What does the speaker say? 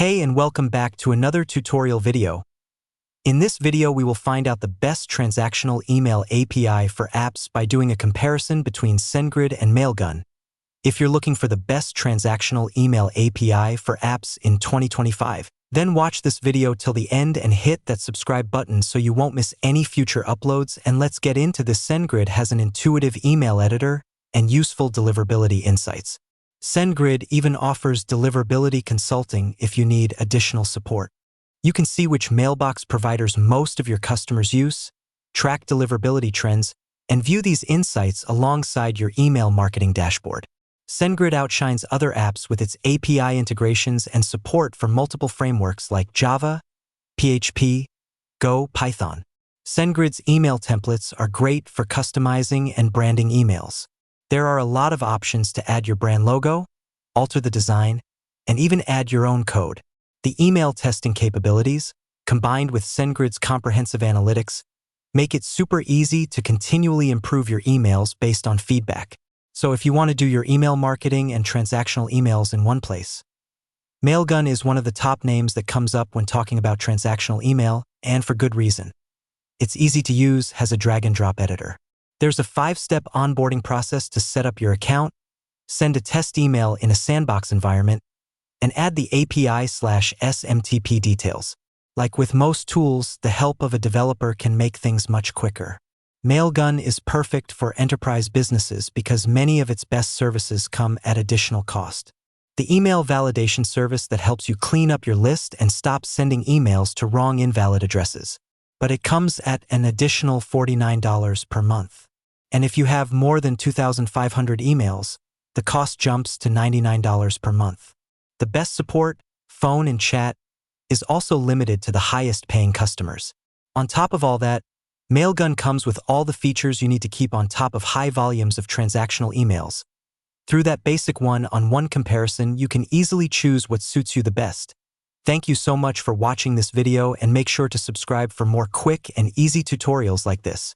Hey, and welcome back to another tutorial video. In this video, we will find out the best transactional email API for apps by doing a comparison between SendGrid and Mailgun. If you're looking for the best transactional email API for apps in 2025, then watch this video till the end and hit that subscribe button so you won't miss any future uploads. And let's get into this. SendGrid has an intuitive email editor and useful deliverability insights. SendGrid even offers deliverability consulting if you need additional support. You can see which mailbox providers most of your customers use, track deliverability trends, and view these insights alongside your email marketing dashboard. SendGrid outshines other apps with its API integrations and support for multiple frameworks like Java, PHP, Go, Python. SendGrid's email templates are great for customizing and branding emails. There are a lot of options to add your brand logo, alter the design, and even add your own code. The email testing capabilities, combined with SendGrid's comprehensive analytics, make it super easy to continually improve your emails based on feedback. So if you want to do your email marketing and transactional emails in one place, Mailgun is one of the top names that comes up when talking about transactional email, and for good reason. It's easy to use, has a drag-and-drop editor. There's a 5-step onboarding process to set up your account, send a test email in a sandbox environment, and add the API/SMTP details. Like with most tools, the help of a developer can make things much quicker. Mailgun is perfect for enterprise businesses because many of its best services come at additional cost. The email validation service that helps you clean up your list and stop sending emails to wrong invalid addresses. But it comes at an additional $49 per month. And if you have more than 2,500 emails, the cost jumps to $99 per month. The best support, phone and chat, is also limited to the highest paying customers. On top of all that, Mailgun comes with all the features you need to keep on top of high volumes of transactional emails. Through that basic one-on-one comparison, you can easily choose what suits you the best. Thank you so much for watching this video, and make sure to subscribe for more quick and easy tutorials like this.